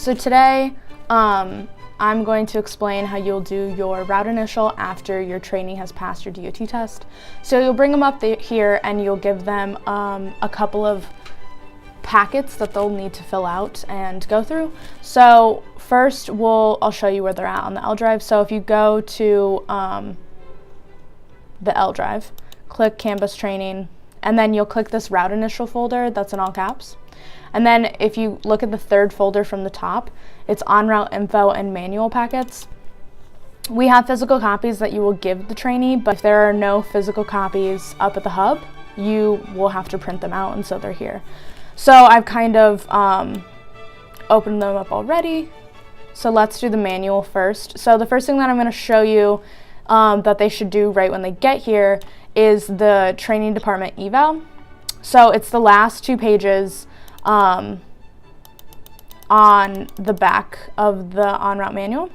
So today, I'm going to explain how you'll do your route initial after your training has passed your DOT test. So you'll bring them up here and you'll give them a couple of packets that they'll need to fill out and go through. So first, I'll show you where they're at on the L drive. So if you go to the L drive, click Canvas Training, and then you'll click this route initial folder that's in all caps. And then if you look at the third folder from the top, it's on route info and manual packets. We have physical copies that you will give the trainee, but if there are no physical copies up at the hub, you will have to print them out, and so they're here. So I've kind of opened them up already. So let's do the manual first. So the first thing that I'm going to show you that they should do right when they get here is the training department eval. So it's the last 2 pages on the back of the en route manual.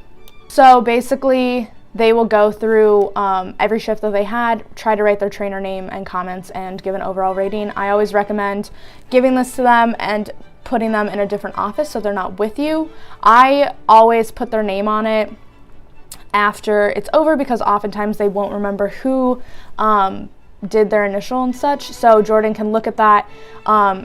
So basically they will go through every shift that they had, try to write their trainer name and comments and give an overall rating. I always recommend giving this to them and putting them in a different office so they're not with you. I always put their name on it after it's over because oftentimes they won't remember who did their initial and such. So Jordan can look at that.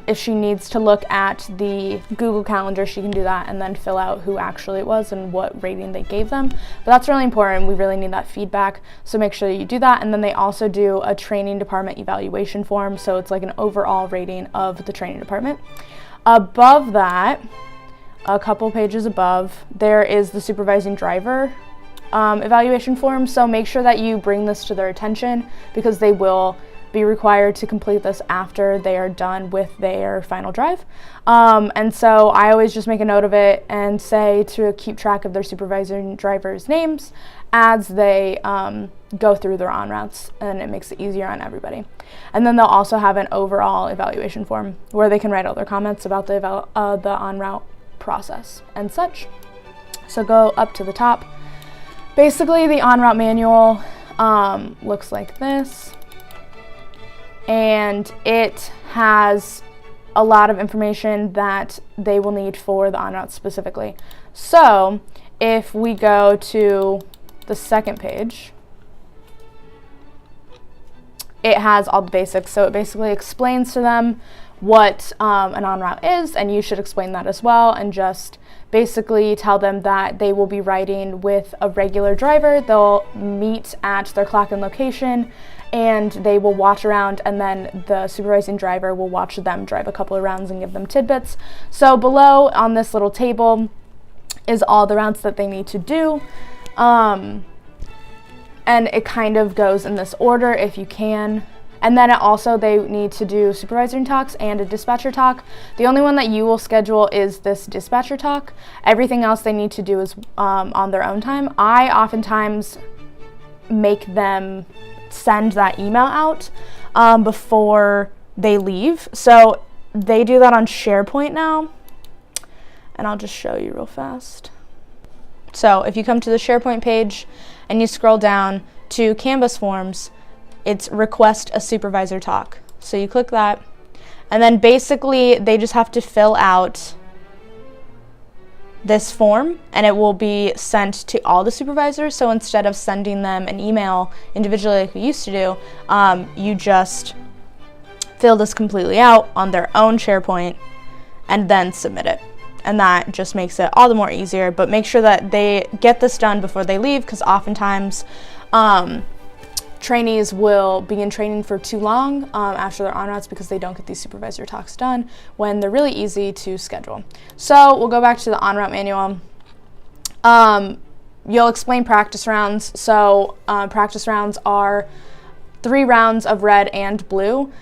If she needs to look at the Google Calendar, she can do that and then fill out who actually it was and what rating they gave them. But that's really important. We really need that feedback. So make sure that you do that. And then they also do a training department evaluation form. So it's like an overall rating of the training department. Above that, a couple pages above, there is the supervising driver evaluation form. So make sure that you bring this to their attention because they will be required to complete this after they are done with their final drive. And so I always just make a note of it and say to keep track of their supervising drivers' names as they go through their en routes, and it makes it easier on everybody. And then they'll also have an overall evaluation form where they can write all their comments about the en route process and such. So go up to the top. Basically, the en route manual looks like this, and it has a lot of information that they will need for the en route specifically. So if we go to the second page, it has all the basics. So it basically explains to them what an en route is, and you should explain that as well, and just basically tell them that they will be riding with a regular driver. They'll meet at their clock and location, and they will watch around, and then the supervising driver will watch them drive a couple of rounds and give them tidbits. So below on this little table is all the routes that they need to do, and it kind of goes in this order if you can. And then they need to do supervisor talks and a dispatcher talk. The only one that you will schedule is this dispatcher talk. Everything else they need to do is on their own time. I oftentimes make them send that email out before they leave. So they do that on SharePoint now. And I'll just show you real fast. So if you come to the SharePoint page and you scroll down to Canvas Forms, it's request a supervisor talk. So you click that, and then basically they just have to fill out this form and it will be sent to all the supervisors. So instead of sending them an email individually like we used to do, you just fill this completely out on their own SharePoint and then submit it. And that just makes it all the more easier, but make sure that they get this done before they leave, because oftentimes trainees will be in training for too long after their en routes because they don't get these supervisor talks done when they're really easy to schedule. So we'll go back to the en route manual. You'll explain practice rounds. So practice rounds are 3 rounds of red and blue.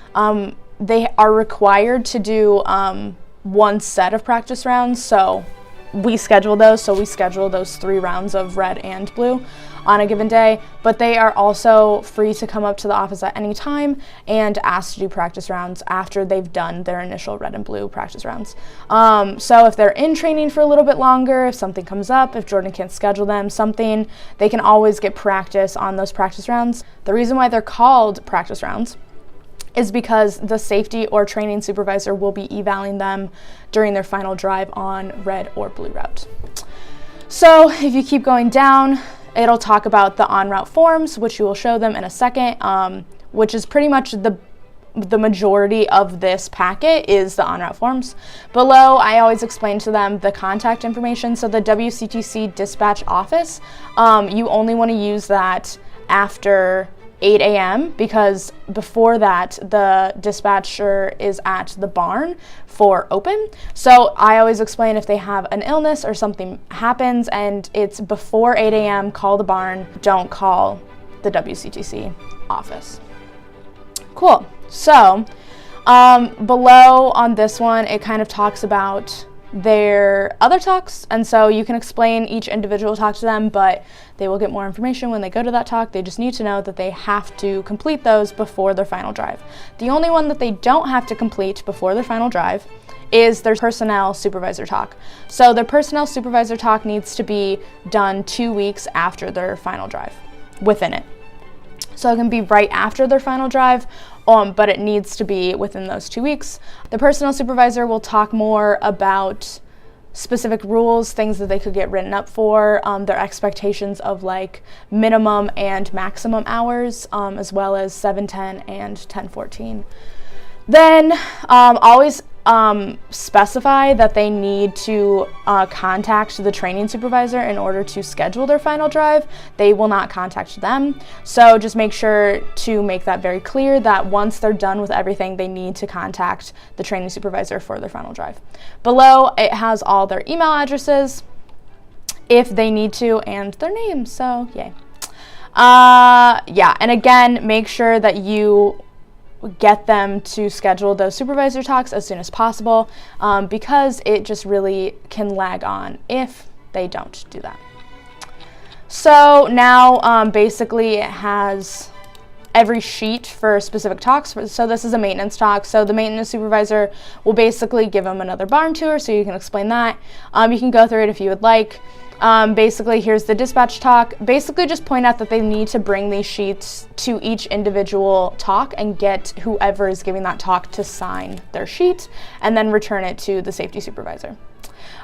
They are required to do 1 set of practice rounds. So we schedule those. So we schedule those 3 rounds of red and blue on a given day, but they are also free to come up to the office at any time and ask to do practice rounds after they've done their initial red and blue practice rounds. So if they're in training for a little bit longer, if something comes up, if Jordan can't schedule them something, they can always get practice on those practice rounds. The reason why they're called practice rounds is because the safety or training supervisor will be evaluating them during their final drive on red or blue route. So if you keep going down, it'll talk about the en route forms, which you will show them in a second, which is pretty much the majority of this packet is the en route forms. Below, I always explain to them the contact information. So the WCTC dispatch office, you only want to use that after 8 a.m. because before that, the dispatcher is at the barn for open. So I always explain if they have an illness or something happens and it's before 8 a.m., call the barn, don't call the WCTC office. Cool. So below on this one, it kind of talks about their other talks, and so you can explain each individual talk to them, but they will get more information when they go to that talk. They just need to know that they have to complete those before their final drive. The only one that they don't have to complete before their final drive is their personnel supervisor talk. So their personnel supervisor talk needs to be done 2 weeks after their final drive, within it. So it can be right after their final drive, but it needs to be within those 2 weeks. The personnel supervisor will talk more about specific rules, things that they could get written up for, their expectations of like minimum and maximum hours, as well as 7:10 and 10:14. Then always specify that they need to contact the training supervisor in order to schedule their final drive. They will not contact them. So just make sure to make that very clear that once they're done with everything, they need to contact the training supervisor for their final drive. Below, it has all their email addresses if they need to and their names. So yay. Yeah, and again, make sure that you get them to schedule those supervisor talks as soon as possible, because it just really can lag on if they don't do that. So now basically it has every sheet for specific talks. So this is a maintenance talk. So the maintenance supervisor will basically give them another barn tour so you can explain that. You can go through it if you would like. Basically, here's the dispatch talk. Basically, just point out that they need to bring these sheets to each individual talk and get whoever is giving that talk to sign their sheet and then return it to the safety supervisor.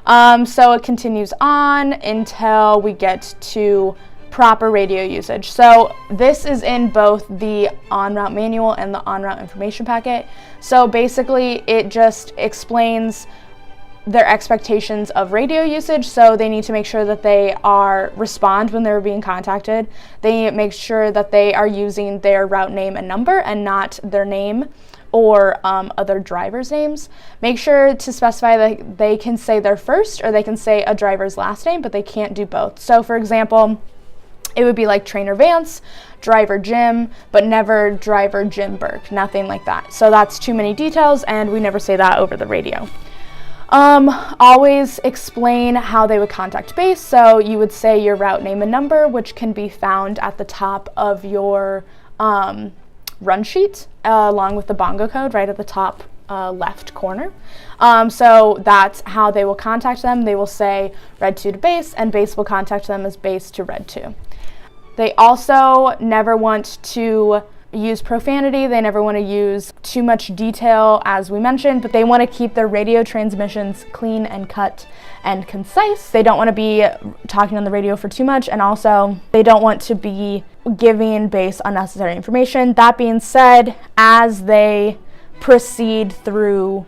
So it continues on until we get to proper radio usage. So this is in both the en route manual and the en route information packet. So basically, it just explains their expectations of radio usage. So they need to make sure that they respond when they're being contacted. They make sure that they are using their route name and number and not their name or other drivers' names. Make sure to specify that they can say their first or they can say a driver's last name, but they can't do both. So for example, it would be like Trainer Vance, Driver Jim, but never Driver Jim Burke, nothing like that. So that's too many details and we never say that over the radio. Always explain how they would contact base. So you would say your route name and number, which can be found at the top of your run sheet, along with the bongo code right at the top left corner. So that's how they will contact them. They will say red 2 to base, and base will contact them as base to red 2. They also never want to use profanity. They never want to use too much detail, as we mentioned, but they want to keep their radio transmissions clean and cut and concise. They don't want to be talking on the radio for too much, and also they don't want to be giving base unnecessary information. That being said, as they proceed through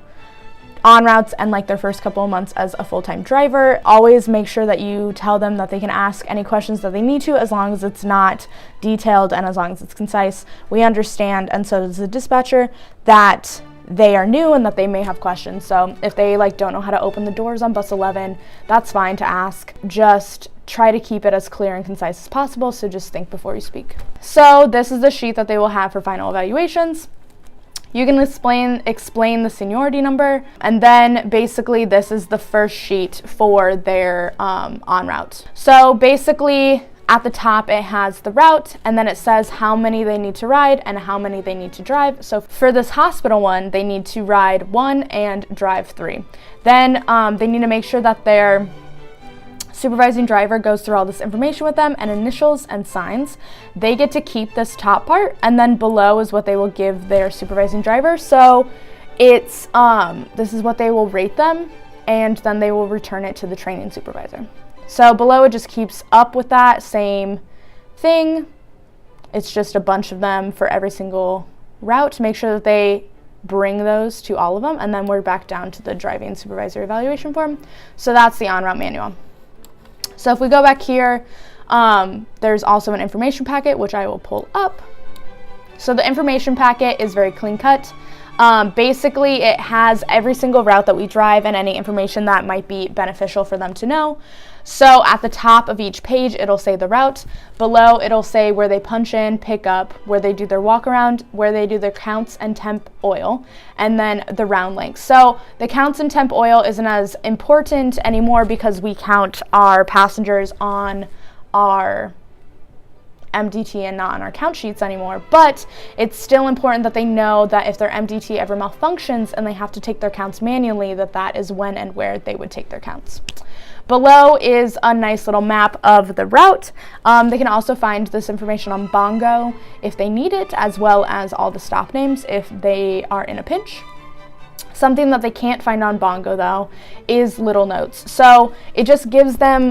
en routes and like their first couple of months as a full-time driver, always make sure that you tell them that they can ask any questions that they need to, as long as it's not detailed and as long as it's concise. We understand, and so does the dispatcher, that they are new and that they may have questions. So if they don't know how to open the doors on bus 11, that's fine to ask. Just try to keep it as clear and concise as possible, so just think before you speak. So this is the sheet that they will have for final evaluations. You can explain the seniority number, and then basically this is the first sheet for their en route. So basically at the top it has the route, and then it says how many they need to ride and how many they need to drive. So for this hospital one, they need to ride 1 and drive 3. Then they need to make sure that their Supervising driver goes through all this information with them and initials and signs. They get to keep this top part, and then below is what they will give their supervising driver. So it's this is what they will rate them, and then they will return it to the training supervisor. So below it just keeps up with that same thing. It's just a bunch of them for every single route to make sure that they bring those to all of them, and then we're back down to the driving supervisor evaluation form. So that's the on-route manual. So if we go back here, there's also an information packet, which I will pull up. So the information packet is very clean cut. Basically, it has every single route that we drive and any information that might be beneficial for them to know. So at the top of each page, it'll say the route. Below, it'll say where they punch in, pick up, where they do their walk around, where they do their counts and temp oil, and then the round length. So the counts and temp oil isn't as important anymore because we count our passengers on our MDT and not on our count sheets anymore, but it's still important that they know that if their MDT ever malfunctions and they have to take their counts manually, that is when and where they would take their counts. Below is a nice little map of the route. They can also find this information on Bongo if they need it, as well as all the stop names if they are in a pinch. Something that they can't find on Bongo, though, is little notes. So it just gives them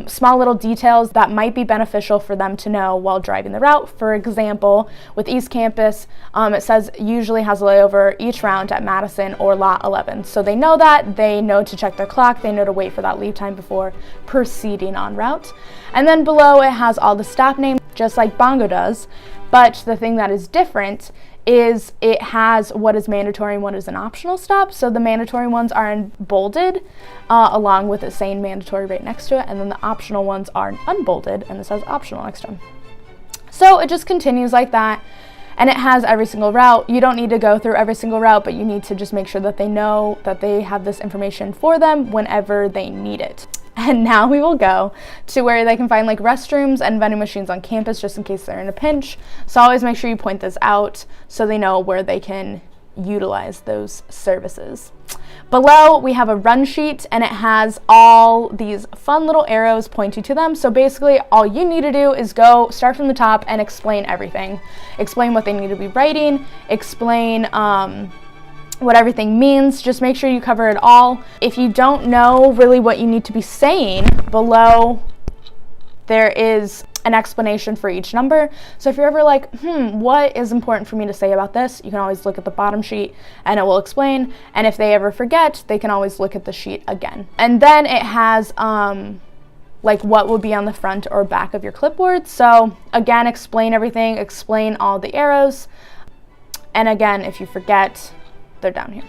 small little details that might be beneficial for them to know while driving the route. For example, with East Campus, it says usually has a layover each round at Madison or Lot 11. So they know that. They know to check their clock. They know to wait for that leave time before proceeding en route. And then below it has all the stop names, just like Bongo does. But the thing that is different is it has what is mandatory and what is an optional stop. So the mandatory ones are in bolded, along with it saying mandatory right next to it, and then the optional ones are unbolded, and it says optional next to them. So it just continues like that, and it has every single route. You don't need to go through every single route, but you need to just make sure that they know that they have this information for them whenever they need it. And now we will go to where they can find like restrooms and vending machines on campus just in case they're in a pinch. So always make sure you point this out so they know where they can utilize those services. Below we have a run sheet, and it has all these fun little arrows pointing to them. So basically all you need to do is go start from the top and explain everything. Explain what they need to be writing, explain what everything means. Just make sure you cover it all. If you don't know really what you need to be saying, below there is an explanation for each number. So if you're ever like, what is important for me to say about this, you can always look at the bottom sheet and it will explain. And if they ever forget, they can always look at the sheet again. And then it has like what will be on the front or back of your clipboard. So again, explain everything, explain all the arrows. And again, if you forget, they're down here.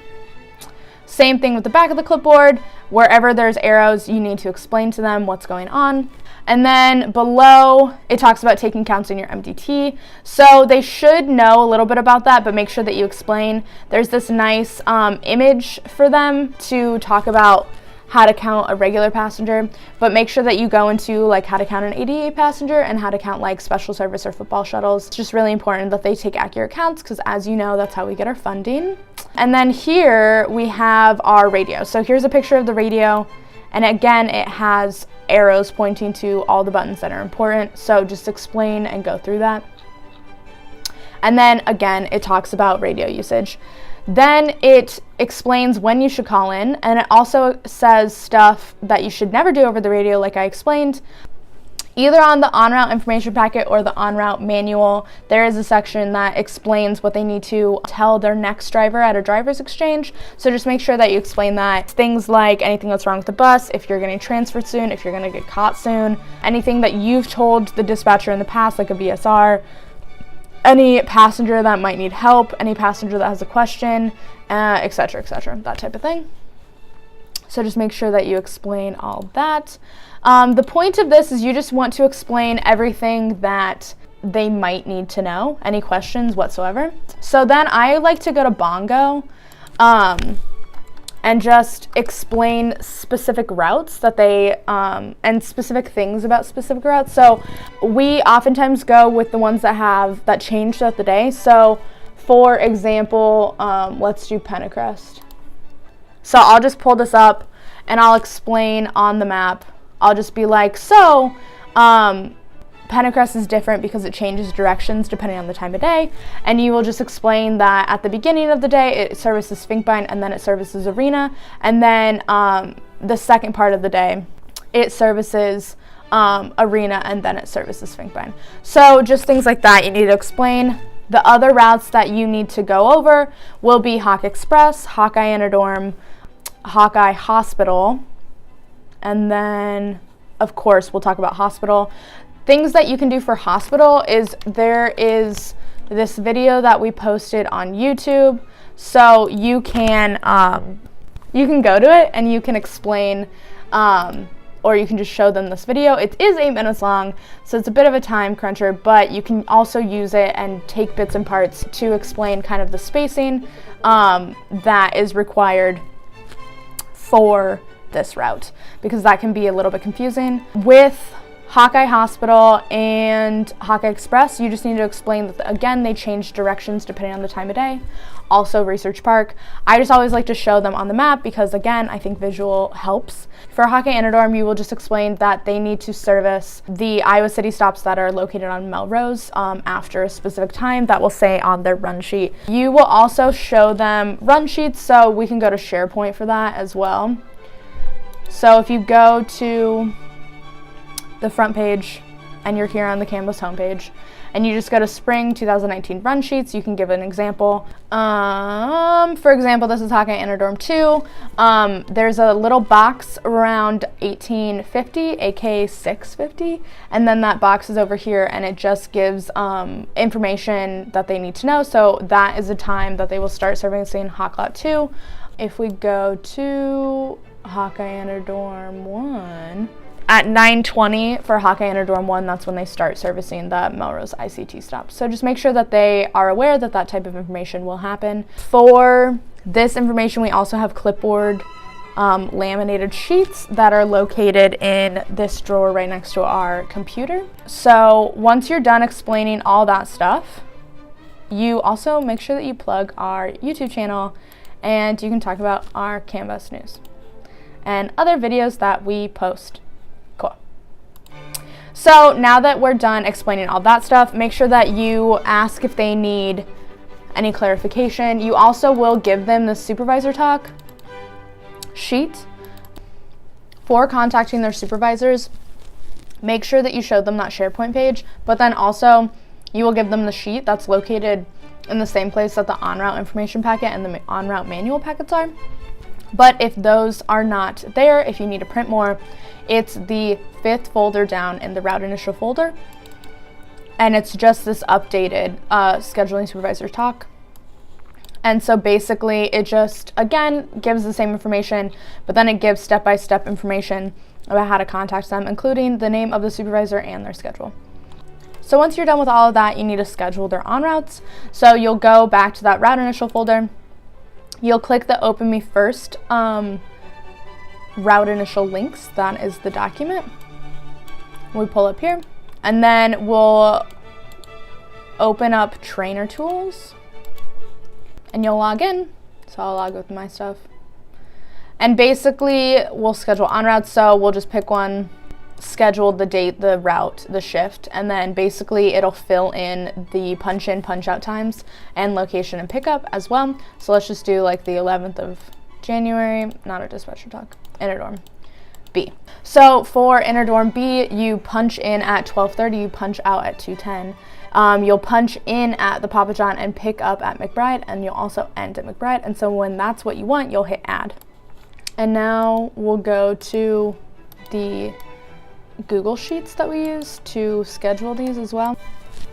Same thing with the back of the clipboard. Wherever there's arrows, you need to explain to them what's going on. And then below, it talks about taking counts in your MDT. So they should know a little bit about that, but make sure that you explain. There's this nice image for them to talk about how to count a regular passenger, but make sure that you go into like how to count an ADA passenger and how to count like special service or football shuttles. It's just really important that they take accurate counts because, as you know, that's how we get our funding. And then here we have our radio. So here's a picture of the radio, and again, it has arrows pointing to all the buttons that are important. So just explain and go through that. And then again, it talks about radio usage. Then it explains when you should call in, and it also says stuff that you should never do over the radio, like I explained. Either on the en-route information packet or the en-route manual, there is a section that explains what they need to tell their next driver at a driver's exchange. So just make sure that you explain that. Things like anything that's wrong with the bus, if you're getting transferred soon, if you're going to get caught soon, anything that you've told the dispatcher in the past, like a VSR, any passenger that might need help, any passenger that has a question, etc., that type of thing. So just make sure that you explain all that. The point of this is you just want to explain everything that they might need to know, any questions whatsoever. So then I like to go to Bongo and just explain specific routes that they, and specific things about specific routes. So we oftentimes go with the ones that change throughout the day. So for example, let's do Penacrest. So I'll just pull this up and I'll explain on the map I'll just be like, so Penacrest is different because it changes directions depending on the time of day, and you will just explain that at the beginning of the day it services Finkbein, and then it services Arena, and then the second part of the day it services Arena, and then it services Finkbein. So just things like that you need to explain. The other routes that you need to go over will be Hawk Express, Hawkeye Anadorm, Hawkeye Hospital, and then of course we'll talk about Hospital. Things that you can do for Hospital is there is this video that we posted on YouTube, so you can go to it and you can explain, or you can just show them this video. It is 8 minutes long, so it's a bit of a time cruncher, but you can also use it and take bits and parts to explain kind of the spacing that is required for this route, because that can be a little bit confusing. With Hawkeye Hospital and Hawkeye Express, you just need to explain that, again, they change directions depending on the time of day. Also Research Park. I just always like to show them on the map because, again, I think visual helps. For Hawkeye Anadorm, you will just explain that they need to service the Iowa City stops that are located on Melrose after a specific time that will say on their run sheet. You will also show them run sheets, so we can go to SharePoint for that as well. So if you go to the front page and you're here on the Canvas homepage and you just go to Spring 2019 run sheets, you can give an example. For example, this is Hawkeye Anadorm 2. There's a little box around 1850, aka 650, and then that box is over here and it just gives information that they need to know. So that is the time that they will start servicing Hawk Lot 2. If we go to Hawkeye Anadorm 1, at 9:20 for Hawkeye Anadorm 1, that's when they start servicing the Melrose ICT stops. So just make sure that they are aware that that type of information will happen. For this information, we also have clipboard laminated sheets that are located in this drawer right next to our computer. So once you're done explaining all that stuff, you also make sure that you plug our YouTube channel, and you can talk about our Canvas news and other videos that we post. Cool. So now that we're done explaining all that stuff, make sure that you ask if they need any clarification. You also will give them the supervisor talk sheet for contacting their supervisors. Make sure that you show them that SharePoint page, but then also you will give them the sheet that's located in the same place that the on-route information packet and the on-route manual packets are. But if those are not there, if you need to print more, it's the 5th folder down in the route initial folder. And it's just this updated scheduling supervisor talk. And so basically it just, again, gives the same information, but then it gives step-by-step information about how to contact them, including the name of the supervisor and their schedule. So once you're done with all of that, you need to schedule their on-routes. So you'll go back to that route initial folder. You'll click the Open Me First route initial links. That is the document. We pull up here, and then we'll open up Trainer Tools, and you'll log in. So I'll log with my stuff. And basically, we'll schedule on routes. So we'll just pick one, schedule the date, the route, the shift, and then basically it'll fill in the punch in, punch out times and location and pickup as well. So let's just do like the 11th of January, not a dispatcher talk, Anadorm B. So for Anadorm B, you punch in at 12:30, you punch out at 2:10. You'll punch in at the Papa John and pick up at McBride, and you'll also end at McBride. And so when that's what you want, you'll hit add. And now we'll go to the Google Sheets that we use to schedule these as well.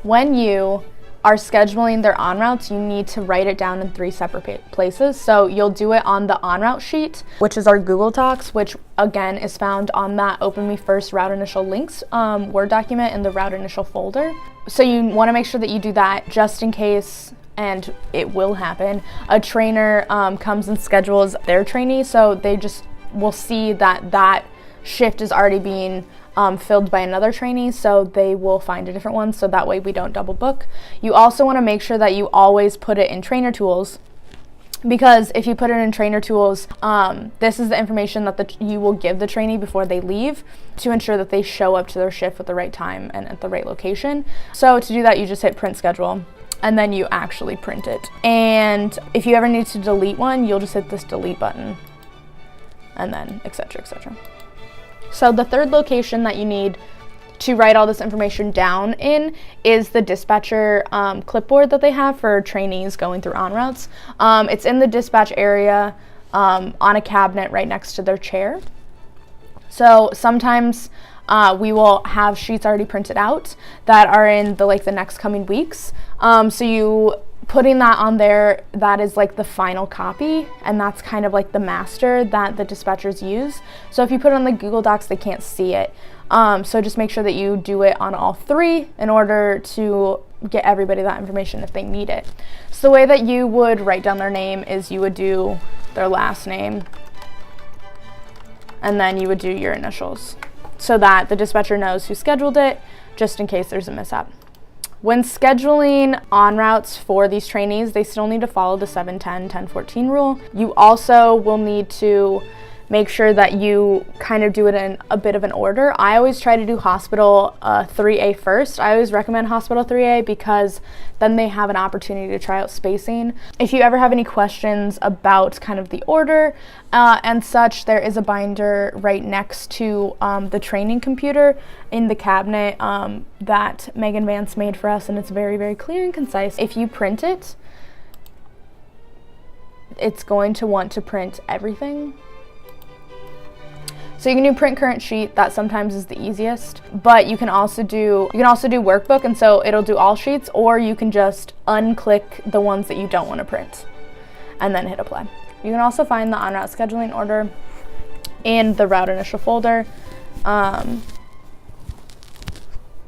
When you are scheduling their on routes, you need to write it down in 3 separate places. So you'll do it on the on route sheet, which is our Google Docs, which again is found on that Open Me First route initial links Word document in the route initial folder. So you want to make sure that you do that just in case, and it will happen, a trainer comes and schedules their trainee, so they just will see that that shift is already being filled by another trainee, so they will find a different one, so that way we don't double book. You also want to make sure that you always put it in Trainer Tools, Because if you put it in trainer tools, this is the information that you will give the trainee before they leave to ensure that they show up to their shift at the right time and at the right location. So to do that, you just hit print schedule and then you actually print it. And if you ever need to delete one, you'll just hit this delete button and then et cetera, et cetera. So the third location that you need to write all this information down in is the dispatcher clipboard that they have for trainees going through en routes. It's in the dispatch area on a cabinet right next to their chair. So sometimes we will have sheets already printed out that are in the next coming weeks. So you putting that on there, that is like the final copy, and that's kind of like the master that the dispatchers use. So if you put it on the Google Docs, they can't see it. So just make sure that you do it on all three in order to get everybody that information if they need it. So the way that you would write down their name is you would do their last name and then you would do your initials so that the dispatcher knows who scheduled it, just in case there's a mishap. When scheduling en routes for these trainees, they still need to follow the 7-10, 10-14 rule. You also will need to make sure that you kind of do it in a bit of an order. I always try to do hospital 3A first. I always recommend hospital 3A because then they have an opportunity to try out spacing. If you ever have any questions about kind of the order and such, there is a binder right next to the training computer in the cabinet that Megan Vance made for us, and it's very, very clear and concise. If you print it, it's going to want to print everything. So you can do print current sheet, that sometimes is the easiest, but you can also do workbook, and so it'll do all sheets, or you can just unclick the ones that you don't want to print and then hit apply. You can also find the en route scheduling order in the route initial folder.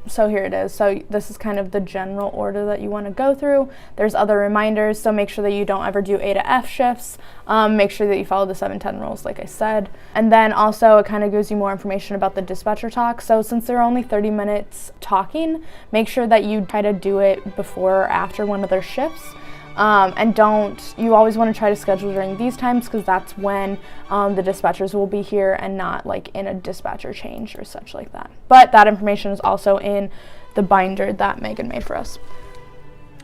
So here it is. So this is kind of the general order that you want to go through. There's other reminders, so make sure that you don't ever do A to F shifts. Make sure that you follow the 7-10 rules, like I said. And then also it kind of gives you more information about the dispatcher talk. So since they're only 30 minutes talking, make sure that you try to do it before or after one of their shifts. And you always want to try to schedule during these times because that's when the dispatchers will be here and not like in a dispatcher change or such like that. But that information is also in the binder that Megan made for us.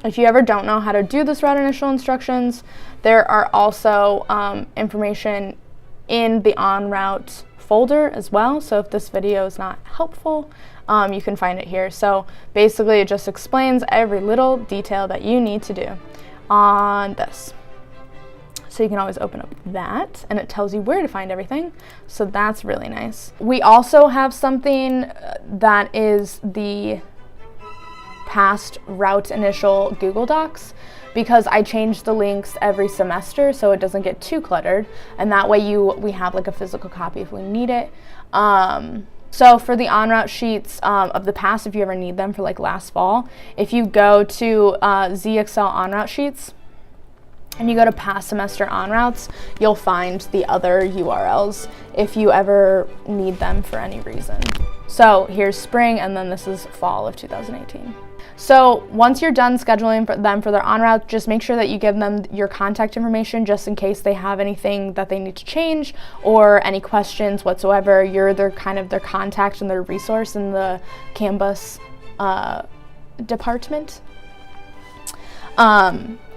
If you ever don't know how to do this route initial instructions, there are also information in the en route folder as well. So if this video is not helpful, you can find it here. So basically it just explains every little detail that you need to do on this. So you can always open up that and it tells you where to find everything. So that's really nice. We also have something that is the past route initial Google Docs, because I change the links every semester so it doesn't get too cluttered, and that way we have like a physical copy if we need it. So for the en route sheets of the past, if you ever need them for like last fall, if you go to ZXL en route sheets and you go to past semester en routes, you'll find the other URLs if you ever need them for any reason. So here's spring, and then this is fall of 2018. So once you're done scheduling for them for their en route, just make sure that you give them your contact information just in case they have anything that they need to change or any questions whatsoever. You're their contact and their resource in the Canvas department.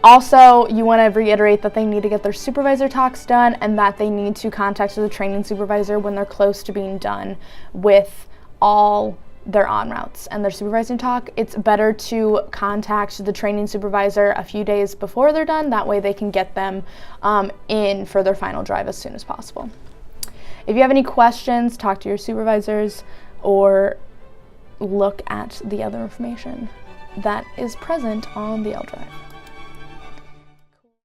Also, you want to reiterate that they need to get their supervisor talks done and that they need to contact the training supervisor when they're close to being done with all their en routes and their supervising talk. It's better to contact the training supervisor a few days before they're done. That way they can get them in for their final drive as soon as possible. If you have any questions, talk to your supervisors or look at the other information that is present on the L drive.